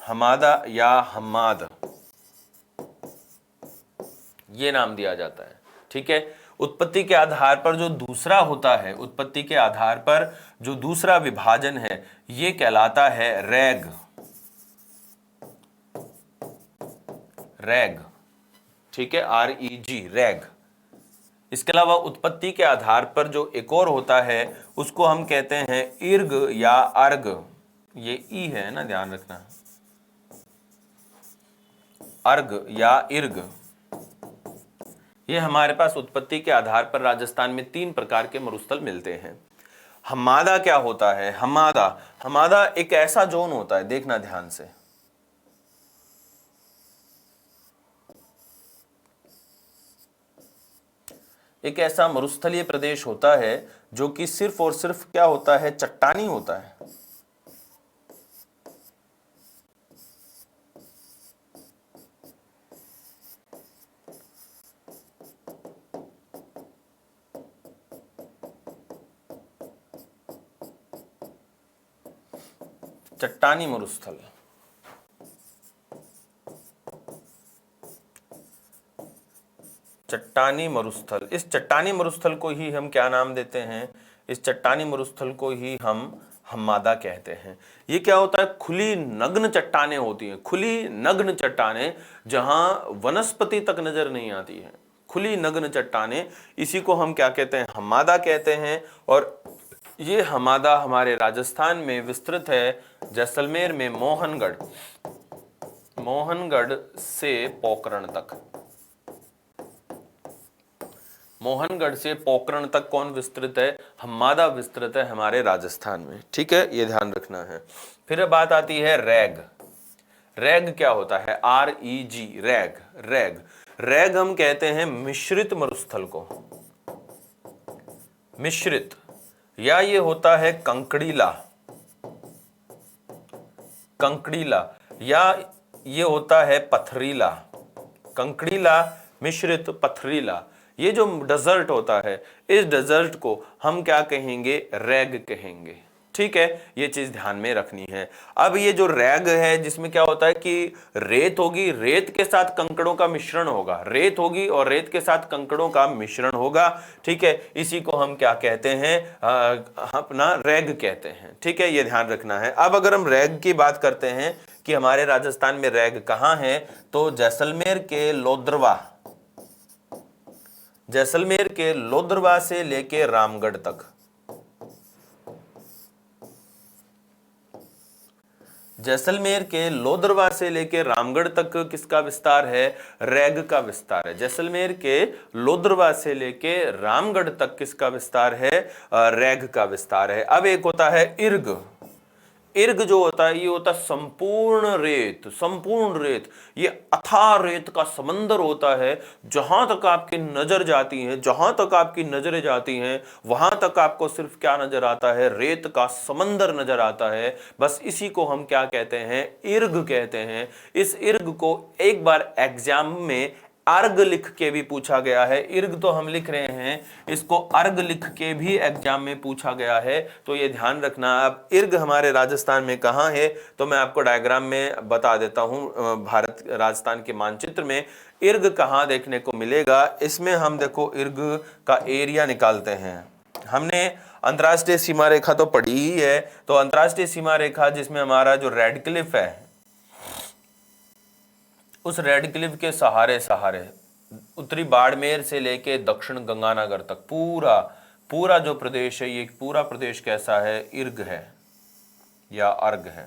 हम्मादा या हम्माद, ये नाम दिया जाता है। ठीक है, उत्पत्ति के आधार पर जो दूसरा होता है, उत्पत्ति के आधार पर जो दूसरा विभाजन है ये कहलाता है रैग। रैग, ठीक है, REG, रैग। इसके अलावा उत्पत्ति के आधार पर जो एक और होता है उसको हम कहते हैं इर्ग या अर्ग। ये ई है ना, ध्यान रखना, अर्ग या इर्ग। ये हमारे पास उत्पत्ति के आधार पर राजस्थान में 3 प्रकार के मरुस्थल मिलते हैं। हम्मादा क्या होता है? हम्मादा, हम्मादा एक ऐसा जोन होता है, देखना ध्यान से, एक ऐसा मरुस्थलीय प्रदेश होता है जो कि सिर्फ और सिर्फ क्या होता है? चट्टानी होता है। चट्टानी मरुस्थल। चट्टानी मरुस्थल, इस चट्टानी मरुस्थल को ही हम क्या नाम देते हैं? इस चट्टानी मरुस्थल को ही हम हम्मादा कहते हैं। ये क्या होता है? खुली नग्न चट्टानें होती हैं, खुली नग्न चट्टानें जहां वनस्पति तक नजर नहीं आती है, खुली नग्न चट्टानें, इसी को हम क्या कहते हैं? हम्मादा कहते हैं। और ये हम्मादा हमारे राजस्थान में विस्तृत है, जैसलमेर में मोहनगढ़ से पोखरण तक। मोहनगढ़ से पोखरण तक कौन विस्तृत है? हम्मादा विस्तृत है हमारे राजस्थान में। ठीक है, ये ध्यान रखना है। फिर बात आती है रैग। रैग क्या होता है? REG, rag. रैग हम कहते हैं मिश्रित मरुस्थल को, मिश्रित, या ये होता है कंकड़ीला, या ये होता है पथरीला। कंकड़ीला, मिश्रित, पथरीला, ये जो डेजर्ट होता है, इस डेजर्ट को हम क्या कहेंगे? रैग कहेंगे। ठीक है, ये चीज ध्यान में रखनी है। अब ये जो रैग है, जिसमें क्या होता है कि रेत होगी, रेत के साथ कंकड़ों का मिश्रण होगा, रेत होगी और रेत के साथ कंकड़ों का मिश्रण होगा। ठीक है, इसी को हम क्या कहते हैं? अपना रैग कहते हैं। ठीक है, ये ध्यान रखना है। अब अगर हम रैग की बात करते हैं कि हमारे राजस्थान में रैग कहाँ है, तो जैसलमेर के लोद्रवा, जैसलमेर के लोद्रवा से लेके रामगढ़ तक, जैसलमेर के लोद्रवा से लेके रामगढ़ तक किसका विस्तार है? रैग का विस्तार है। जैसलमेर के लोद्रवा से लेके रामगढ़ तक किसका विस्तार है? रैग का विस्तार है। अब एक होता है इर्ग। इर्ग जो होता है, ये होता है संपूर्ण रेत, संपूर्ण रेत, ये अथाह रेत का समंदर होता है। जहां तक आपकी नजर जाती है, जहां तक आपकी नजरें जाती हैं, वहां तक आपको सिर्फ क्या नजर आता है? रेत का समंदर नजर आता है। बस इसी को हम क्या कहते हैं? इर्ग कहते हैं। इस इर्ग को एक बार एग्जाम में अर्ग लिख के भी पूछा गया है। इर्ग तो हम लिख रहे हैं, इसको अर्ग लिख के भी एग्जाम में पूछा गया है, तो ये ध्यान रखना। अब इर्ग हमारे राजस्थान में कहाँ है, तो मैं आपको डायग्राम में बता देता हूँ। भारत राजस्थान के मानचित्र में इर्ग कहाँ देखने को मिलेगा, इसमें हम देखो इर्ग का एरिया निकालते हैं। हमने अंतर्राष्ट्रीय सीमा रेखा तो पढ़ी ही है, तो अंतर्राष्ट्रीय सीमा रेखा जिसमें हमारा जो रेड क्लिफ है, उस रेड क्लिफ के सहारे सहारे उत्तरी बाड़मेर से लेके दक्षिण गंगानगर तक पूरा जो प्रदेश है, ये पूरा प्रदेश कैसा है? इर्ग है या अर्ग है।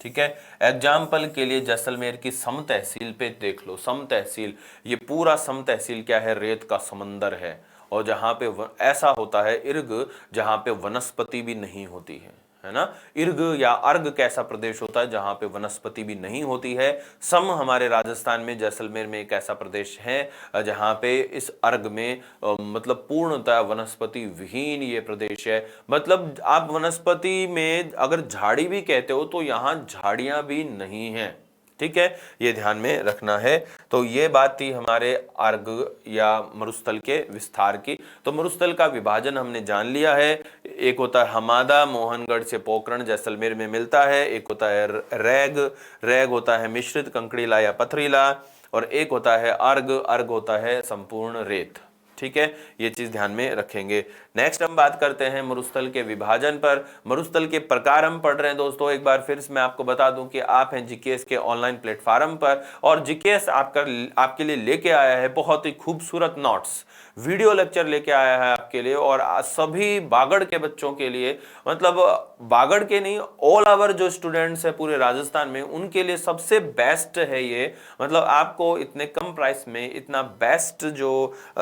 ठीक है, एग्जाम्पल के लिए जैसलमेर की सम तहसील पे देख लो। सम तहसील, ये पूरा सम तहसील क्या है? रेत का समंदर है। और जहां पे ऐसा होता है इर्ग, जहां पे वनस्पति भी नहीं होती है ना। इर्ग या अर्ग कैसा प्रदेश होता है? जहां पे वनस्पति भी नहीं होती है। सम हमारे राजस्थान में जैसलमेर में एक ऐसा प्रदेश है जहां पे इस अर्ग में मतलब पूर्णतः वनस्पति विहीन ये प्रदेश है। मतलब आप वनस्पति में अगर झाड़ी भी कहते हो, तो यहाँ झाड़ियां भी नहीं है। ठीक है, ये ध्यान में रखना है। तो ये बात थी हमारे अर्ग या मरुस्थल के विस्तार की। तो मरुस्थल का विभाजन हमने जान लिया है। एक होता है हमादा, मोहनगढ़ से पोखरण जैसलमेर में मिलता है। एक होता है रैग होता है मिश्रित, कंकड़ीला या पथरीला। और एक होता है अर्ग होता है संपूर्ण रेत। ठीक है, ये चीज ध्यान में रखेंगे। नेक्स्ट हम बात करते हैं मरुस्थल के विभाजन पर। मरुस्थल के प्रकार हम पढ़ रहे हैं दोस्तों। एक बार फिर से मैं आपको बता दूं कि आप हैं जीकेएस के ऑनलाइन प्लेटफॉर्म पर, और जीकेएस आपके लिए लेके आया है बहुत ही खूबसूरत नोट्स, वीडियो लेक्चर लेके आया है आपके लिए। और सभी बागड़ के बच्चों के लिए, मतलब बागड़ के नहीं, ऑल ओवर जो स्टूडेंट्स है पूरे राजस्थान में, उनके लिए सबसे बेस्ट है ये। मतलब आपको इतने कम प्राइस में इतना बेस्ट जो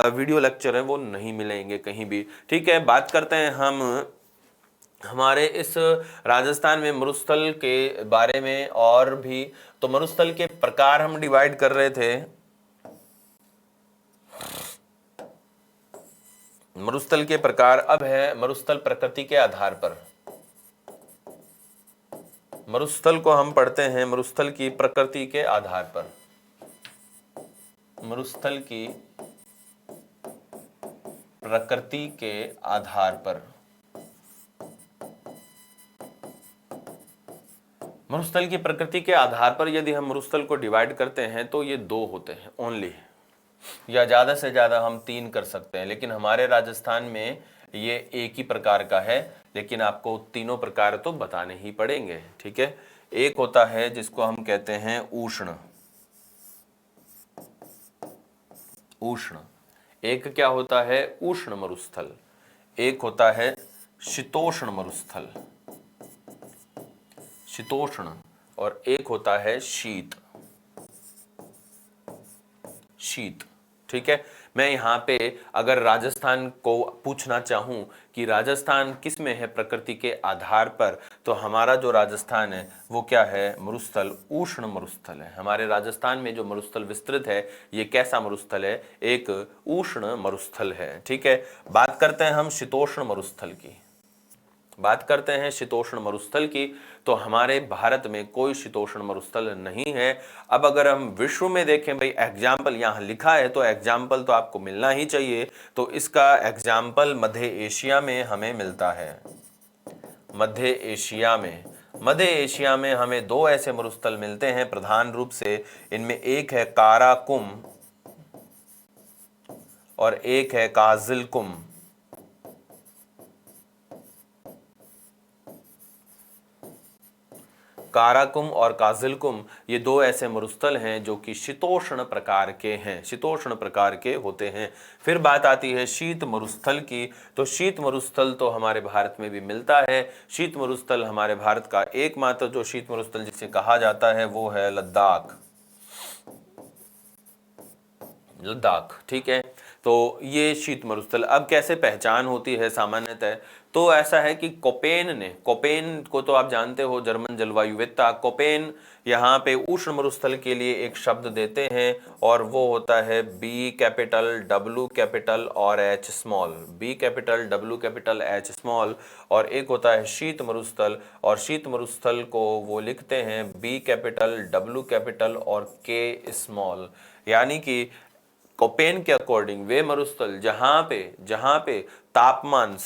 वीडियो लेक्चर है वो नहीं मिलेंगे कहीं भी। ठीक है, बात करते हैं हम हमारे इस राजस्थान में मरुस्थल के बारे में और भी। तो मरुस्थल के प्रकार हम डिवाइड कर रहे थे। मरुस्थल के प्रकार अब है मरुस्थल प्रकृति के आधार पर। मरुस्थल को हम पढ़ते हैं मरुस्थल की प्रकृति के आधार पर। मरुस्थल की प्रकृति के आधार पर। मरुस्थल की प्रकृति के आधार पर यदि हम मरुस्थल को डिवाइड करते हैं तो ये दो होते हैं ओनली, या ज़्यादा से ज़्यादा हम तीन कर सकते हैं, लेकिन हमारे राजस्थान में ये एक ही प्रकार का है, लेकिन आपको तीनों प्रकार तो बताने ही पड़ेंगे। ठीक है, एक होता है जिसको हम कहते हैं उष्ण, उष्ण, एक क्या होता है उष्ण मरुस्थल, एक होता है शीतोष्ण मरुस्थल, शीतोष्ण, और एक होता है शीत, शीत। ठीक है, मैं यहाँ पे अगर राजस्थान को पूछना चाहूँ कि राजस्थान किस में है प्रकृति के आधार पर, तो हमारा जो राजस्थान है वो क्या है, मरुस्थल उष्ण मरुस्थल है। हमारे राजस्थान में जो मरुस्थल विस्तृत है ये कैसा मरुस्थल है, एक उष्ण मरुस्थल है। ठीक है, बात करते हैं हम शीतोष्ण मरुस्थल की, बात करते हैं शीतोष्ण मरुस्थल की, तो हमारे भारत में कोई शीतोष्ण मरुस्थल नहीं है। अब अगर हम विश्व में देखें, भाई एग्जाम्पल यहाँ लिखा है तो एग्जाम्पल तो आपको मिलना ही चाहिए, तो इसका एग्जाम्पल मध्य एशिया में हमें मिलता है। मध्य एशिया में, मध्य एशिया में हमें दो ऐसे मरुस्थल मिलते हैं प्रधान रूप से, इनमें एक है काराकुम और एक है काजिलकुम। काराकुम और काजिलकुम ये दो ऐसे मरुस्थल हैं जो कि शीतोष्ण प्रकार के हैं, शीतोष्ण प्रकार के होते हैं। फिर बात आती है शीत मरुस्थल की, तो शीत मरुस्थल तो हमारे भारत में भी मिलता है। शीत मरुस्थल हमारे भारत का एकमात्र जो शीत मरुस्थल जिसे कहा जाता है वो है लद्दाख, लद्दाख। ठीक है, तो ये शीत मरुस्थल। अब कैसे पहचान होती है सामान्यतः, तो ऐसा है कि कोपेन ने, कोपेन को तो आप जानते हो, जर्मन जलवायुवेत्ता कोपेन यहाँ पे उष्ण मरुस्थल के लिए एक शब्द देते हैं और वो होता है बी कैपिटल डब्ल्यू कैपिटल और H small, B capital W capital H small, और एक होता है शीत मरुस्थल, और शीत मरुस्थल को वो लिखते हैं बी कैपिटल डब्ल्यू कैपिटल और के स्मॉल। यानी कि कोपेन के अकॉर्डिंग वे मरुस्थल जहां पे तापमान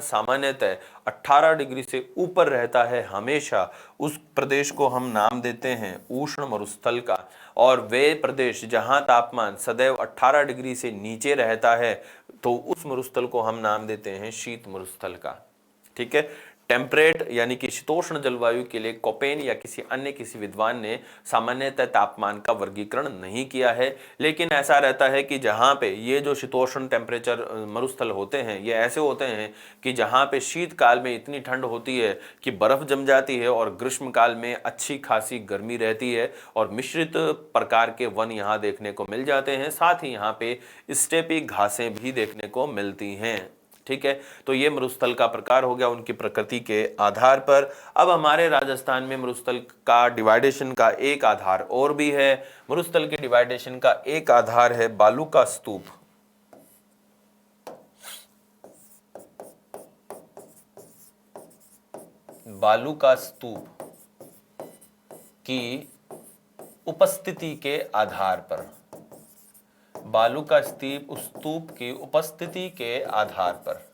सामान्यतः 18 डिग्री से ऊपर रहता है हमेशा, उस प्रदेश को हम नाम देते हैं उष्ण मरुस्थल का। और वे प्रदेश जहां तापमान सदैव 18 डिग्री से नीचे रहता है, तो उस मरुस्थल को हम नाम देते हैं शीत मरुस्थल का। ठीक है, टेम्परेट यानी कि शीतोष्ण जलवायु के लिए कोपेन या किसी विद्वान ने सामान्यतः तापमान का वर्गीकरण नहीं किया है, लेकिन ऐसा रहता है कि जहाँ पे ये जो शीतोष्ण टेम्परेचर मरुस्थल होते हैं ये ऐसे होते हैं कि जहाँ पे शीतकाल में इतनी ठंड होती है कि बर्फ जम जाती है और ग्रीष्म काल में अच्छी खासी गर्मी रहती है, और मिश्रित प्रकार के वन यहाँ देखने को मिल जाते हैं। साथ ही यहाँ पे स्टेपी घासें भी देखने को मिलती हैं। ठीक है, तो ये मरुस्थल का प्रकार हो गया उनकी प्रकृति के आधार पर। अब हमारे राजस्थान में मरुस्थल का डिवाइडेशन का एक आधार और भी है। मरुस्थल के डिवाइडेशन का एक आधार है बालू का स्तूप। बालू का स्तूप की उपस्थिति के आधार पर, बालू का स्तूप की उपस्थिति के आधार पर,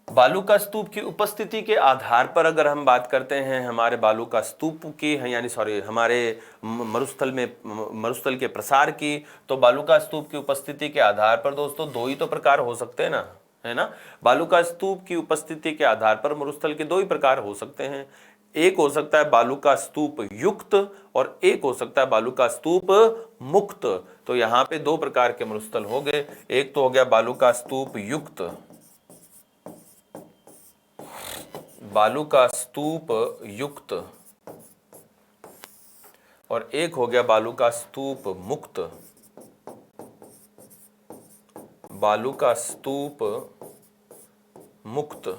बालू का स्तूप की उपस्थिति के आधार पर अगर हम बात करते हैं हमारे बालू का स्तूप की, यानी सॉरी हमारे मरुस्थल के प्रसार की, तो बालू का स्तूप की उपस्थिति के आधार पर दोस्तों दो ही तो प्रकार हो सकते हैं ना, है ना। बालू का स्तूप की उपस्थिति के आधार पर मरुस्थल के दो ही प्रकार हो सकते हैं, एक हो सकता है बालू का स्तूप युक्त और एक हो सकता है बालू का स्तूप मुक्त। तो यहाँ पे दो प्रकार के मरुस्थल हो गए, एक तो हो गया बालू का स्तूप युक्त, बालू का स्तूप युक्त, और एक हो गया बालू का स्तूप मुक्त, बालू का स्तूप मुक्त।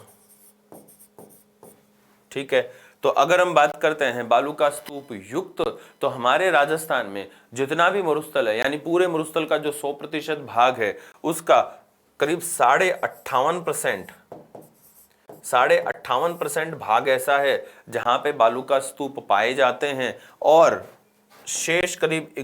ठीक है, तो अगर हम बात करते हैं बालू का स्तूप युक्त, तो हमारे राजस्थान में जितना भी मरुस्थल है, यानी पूरे मरुस्थल का जो 100% भाग है उसका करीब 58% भाग ऐसा है जहां पे बालू का स्तूप पाए जाते हैं, और शेष करीब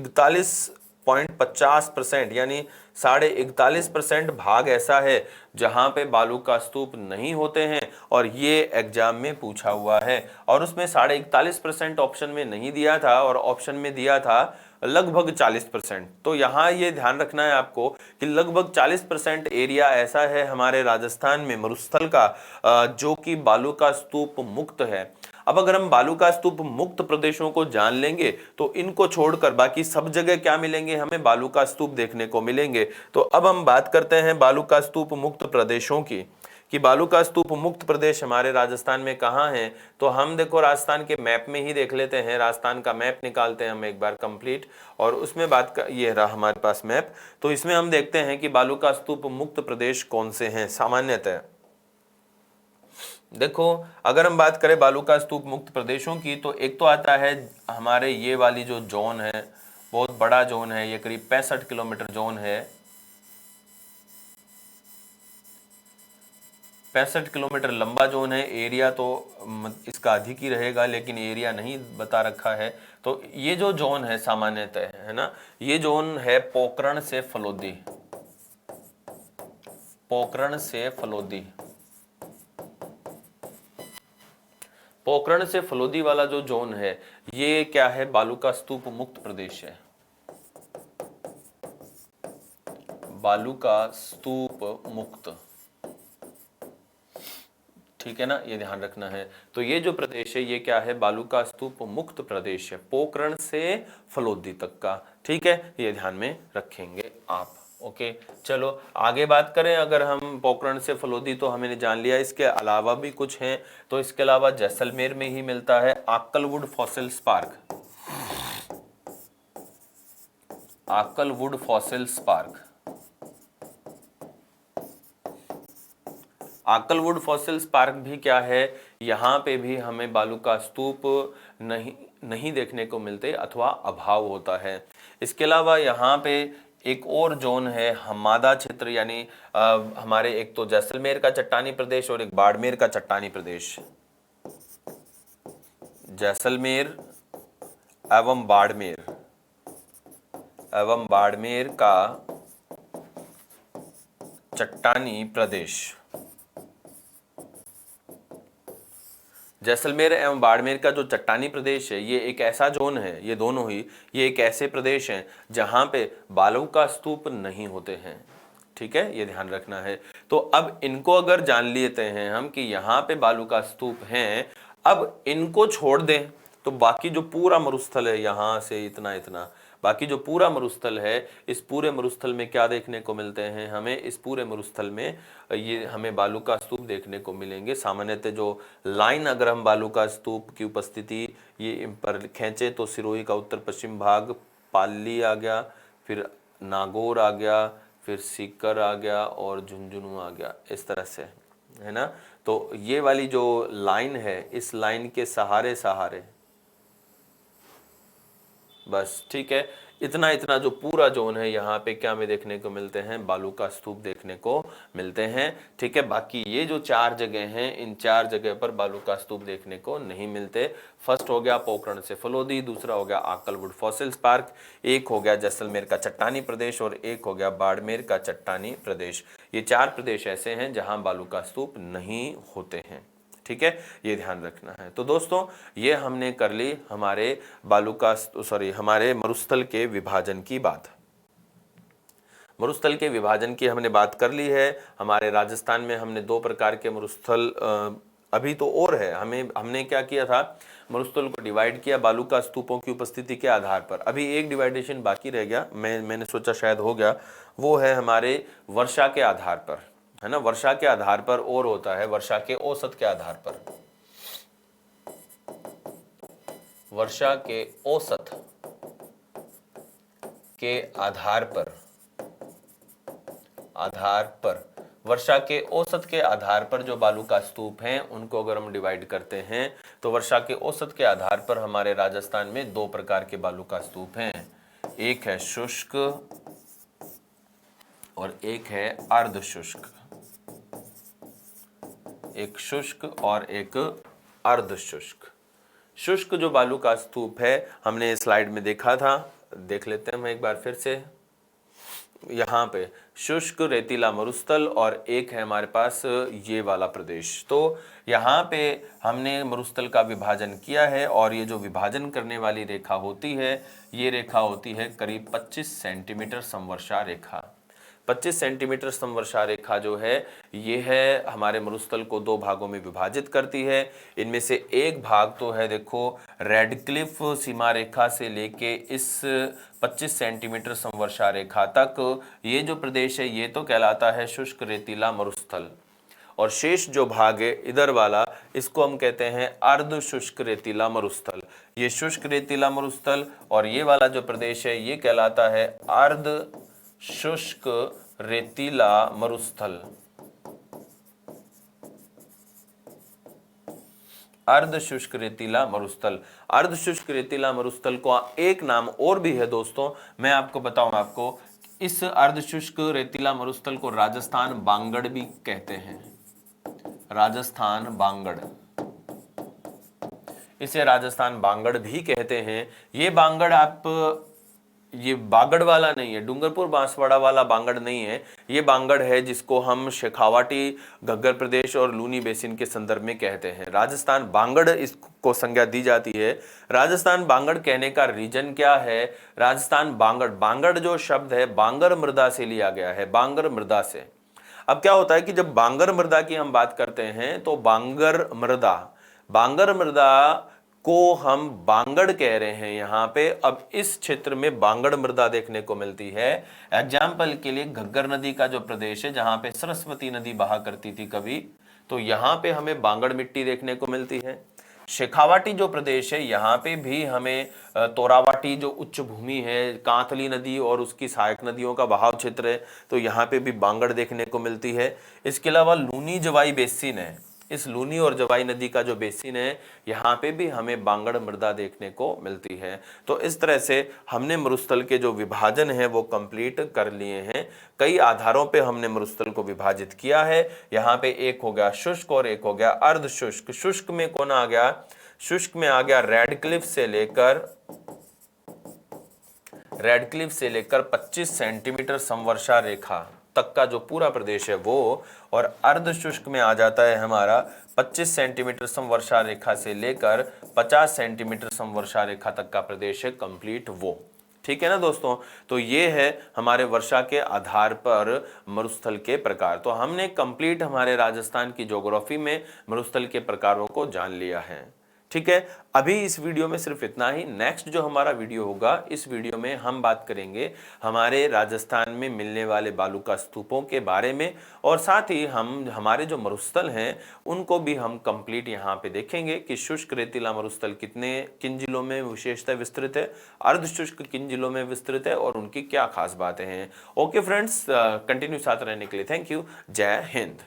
0.50% यानी 41.5% भाग ऐसा है जहां पे बालू का स्तूप नहीं होते हैं, और ये एग्जाम में पूछा हुआ है। और उसमें 41.5% ऑप्शन में नहीं दिया था और ऑप्शन में दिया था लगभग 40%। तो यहाँ ये ध्यान रखना है आपको कि लगभग 40% एरिया ऐसा है हमारे राजस्थान में मरुस्थल का जो कि बालू का स्तूप मुक्त है। अब अगर हम बालू का स्तूप मुक्त प्रदेशों को जान लेंगे तो इनको छोड़कर बाकी सब जगह क्या मिलेंगे, हमें बालू का स्तूप देखने को मिलेंगे। तो अब हम बात करते हैं बालू का स्तूप मुक्त प्रदेशों की, कि बालू का स्तूप मुक्त प्रदेश हमारे राजस्थान में कहाँ है। तो हम देखो राजस्थान के मैप में ही देख लेते हैं, राजस्थान का मैप निकालते हैं हम एक बार कंप्लीट, और उसमें बात का ये रहा हमारे पास मैप। तो इसमें हम देखते हैं कि बालू का स्तूप मुक्त प्रदेश कौन से हैं सामान्यतः। देखो अगर हम बात करें बालू का स्तूप मुक्त प्रदेशों की, तो एक तो आता है हमारे ये वाली जो जोन है, बहुत बड़ा जोन है, ये करीब 65 किलोमीटर जोन है, 65 किलोमीटर लंबा जोन है। एरिया तो इसका अधिक ही रहेगा, लेकिन एरिया नहीं बता रखा है। तो ये जो जोन है सामान्यतः, है ना, ये जोन है पोखरण से फलोदी, पोखरण से फलोदी, पोखरण से फलोदी वाला जो जोन है ये क्या है, बालू का स्तूप मुक्त प्रदेश है, बालू का स्तूप मुक्त, ठीक है ना, ये ध्यान रखना है। तो ये जो प्रदेश है ये क्या है, बालू का स्तूप मुक्त प्रदेश है, पोखरण से फलोदी तक का, ठीक है, ये ध्यान में रखेंगे आप। ओके, चलो आगे बात करें। अगर हम पोखरण से फलोदी तो हमने जान लिया, इसके अलावा भी कुछ हैं। तो इसके अलावा जैसलमेर में ही मिलता है Akalwood fossils park, Akalwood fossils park, Akalwood fossils park भी क्या है, यहाँ पे भी हमें बालू का स्तूप नहीं देखने को मिलते अथवा अभाव होता है। इसके अलावा यहाँ पे एक और जोन है हमादा क्षेत्र, यानी हमारे एक तो जैसलमेर का चट्टानी प्रदेश और एक बाड़मेर का चट्टानी प्रदेश, जैसलमेर एवं बाड़मेर, एवं बाड़मेर का चट्टानी प्रदेश। जैसलमेर एवं बाड़मेर का जो चट्टानी प्रदेश है ये एक ऐसा जोन है, ये दोनों ही ये एक ऐसे प्रदेश हैं जहां पे बालू का स्तूप नहीं होते हैं, ठीक है, ये ध्यान रखना है। तो अब इनको अगर जान लेते हैं हम कि यहाँ पे बालू का स्तूप हैं, अब इनको छोड़ दें तो बाकी जो पूरा मरुस्थल है यहाँ से इतना इतना, बाकी जो पूरा मरुस्थल है, इस पूरे मरुस्थल में क्या देखने को मिलते हैं हमें, इस पूरे मरुस्थल में ये हमें बालू का स्तूप देखने को मिलेंगे। सामान्यतः जो लाइन अगर हम बालू का स्तूप की उपस्थिति ये पर खींचे तो सिरोही का उत्तर पश्चिम भाग, पाली आ गया, फिर नागौर आ गया, फिर सीकर आ गया और झुंझुनू आ गया, इस तरह से, है ना। तो ये वाली जो लाइन है, इस लाइन के सहारे सहारे बस, ठीक है, इतना इतना जो पूरा जोन है यहाँ पे क्या में देखने को मिलते हैं, बालू का स्तूप देखने को मिलते हैं, ठीक है। बाकी ये जो 4 जगह हैं, इन 4 जगह पर बालू का स्तूप देखने को नहीं मिलते। फर्स्ट हो गया पोखरण से फलोदी, दूसरा हो गया आक्कलवुड फॉसिल्स पार्क, एक हो गया जैसलमेर का चट्टानी प्रदेश और एक हो गया बाड़मेर का चट्टानी प्रदेश। ये 4 प्रदेश ऐसे हैं जहाँ बालू का स्तूप नहीं होते हैं, ठीक है, ये ध्यान रखना है। तो दोस्तों ये हमने कर ली हमारे बालू का हमारे मरुस्थल के विभाजन की बात, मरुस्थल के विभाजन की हमने बात कर ली है। हमारे राजस्थान में हमने 2 प्रकार के मरुस्थल अभी तो और है, हमने क्या किया था, मरुस्थल को डिवाइड किया बालू का स्तूपों की उपस्थिति के आधार पर। अभी एक डिवाइडेशन बाकी रह गया, मैंने सोचा शायद हो गया, वो है हमारे वर्षा के आधार पर, है ना, वर्षा के आधार पर और होता है वर्षा के औसत के आधार पर, वर्षा के औसत के आधार पर, वर्षा के औसत के आधार पर जो बालू का स्तूप हैं उनको अगर हम डिवाइड करते हैं तो वर्षा के औसत के आधार पर हमारे राजस्थान में 2 प्रकार के बालू का स्तूप हैं, एक है शुष्क और एक है अर्ध शुष्क, एक शुष्क और एक अर्ध शुष्क। शुष्क जो बालू का स्तूप है हमने स्लाइड में देखा था, देख लेते हैं हम एक बार फिर से। यहाँ पे शुष्क रेतीला मरुस्थल और एक है हमारे पास ये वाला प्रदेश। तो यहाँ पे हमने मरुस्थल का विभाजन किया है और ये जो विभाजन करने वाली रेखा होती है, ये रेखा होती है करीब 25 सेंटीमीटर समवर्षा रेखा। 25 सेंटीमीटर समवर्षा रेखा जो है ये है हमारे मरुस्थल को दो भागों में विभाजित करती है। इनमें से एक भाग तो है देखो रेडक्लिफ सीमा रेखा से लेके इस 25 सेंटीमीटर समवर्षा रेखा तक ये जो प्रदेश है ये तो कहलाता है शुष्क रेतीला मरुस्थल, और शेष जो भाग है इधर वाला इसको हम कहते हैं अर्ध शुष्क रेतीला मरुस्थल। ये शुष्क रेतीला मरुस्थल और ये वाला जो प्रदेश है ये कहलाता है अर्ध शुष्क रेतीला मरुस्थल। अर्ध शुष्क रेतीला मरुस्थल। अर्ध शुष्क रेतीला मरुस्थल को एक नाम और भी है दोस्तों, मैं आपको बताऊं आपको, इस अर्ध शुष्क रेतीला मरुस्थल को राजस्थान बांगड़ भी कहते हैं। राजस्थान बांगड़, इसे राजस्थान बांगड़ भी कहते हैं। ये बांगड़ आप ये बागड़ वाला नहीं है, डूंगरपुर बांसवाड़ा वाला बांगड़ नहीं है। ये बांगड़ है जिसको हम शेखावाटी, घग्गर प्रदेश और लूनी बेसिन के संदर्भ में कहते हैं। राजस्थान बांगड़ इसको संज्ञा दी जाती है। राजस्थान बांगड़ कहने का रीजन क्या है? राजस्थान बांगड़, बांगड़ जो शब्द है बांगर मृदा से लिया गया है, बांगर मृदा से। अब क्या होता है कि जब बांगर मृदा की हम बात करते हैं तो बांगर मृदा को हम बांगड़ कह रहे हैं यहाँ पे। अब इस क्षेत्र में बांगड़ मृदा देखने को मिलती है। एग्जाम्पल के लिए घग्गर नदी का जो प्रदेश है जहाँ पे सरस्वती नदी बहा करती थी कभी, तो यहाँ पे हमें बांगड़ मिट्टी देखने को मिलती है। शेखावाटी जो प्रदेश है यहाँ पे भी हमें तोरावाटी जो उच्च भूमि है, कांतली नदी और उसकी सहायक नदियों का बहाव क्षेत्र है, तो यहाँ पे भी बांगड़ देखने को मिलती है। इसके अलावा लूनी जवाई बेसिन है, इस लूनी और जवाई नदी का जो बेसिन है यहाँ पे भी हमें बांगड़ मृदा देखने को मिलती है। तो इस तरह से हमने मरुस्थल के जो विभाजन है वो कंप्लीट कर लिए हैं। कई आधारों पे हमने मरुस्थल को विभाजित किया है। यहाँ पे एक हो गया शुष्क और एक हो गया अर्ध शुष्क। शुष्क में कौन आ गया? शुष्क में आ गया रेडक्लिफ से लेकर 25 सेंटीमीटर समवर्षा रेखा तक का जो पूरा प्रदेश है वो, और अर्ध शुष्क में आ जाता है हमारा 25 सेंटीमीटर समवर्षा रेखा से लेकर 50 सेंटीमीटर समवर्षा रेखा तक का प्रदेश है कंप्लीट वो। ठीक है ना दोस्तों? तो ये है हमारे वर्षा के आधार पर मरुस्थल के प्रकार। तो हमने कंप्लीट हमारे राजस्थान की ज्योग्राफी में मरुस्थल के प्रकारों को जान लिया है। ठीक है, अभी इस वीडियो में सिर्फ इतना ही। नेक्स्ट जो हमारा वीडियो होगा, इस वीडियो में हम बात करेंगे हमारे राजस्थान में मिलने वाले बालूका स्तूपों के बारे में, और साथ ही हम हमारे जो मरुस्थल हैं उनको भी हम कंप्लीट यहाँ पे देखेंगे कि शुष्क रेतीला मरुस्थल किन जिलों में विशेषतः विस्तृत है, अर्ध शुष्क किन जिलों में विस्तृत है और उनकी क्या खास बातें हैं। ओके फ्रेंड्स, कंटिन्यू साथ रहने के लिए थैंक यू। जय हिंद।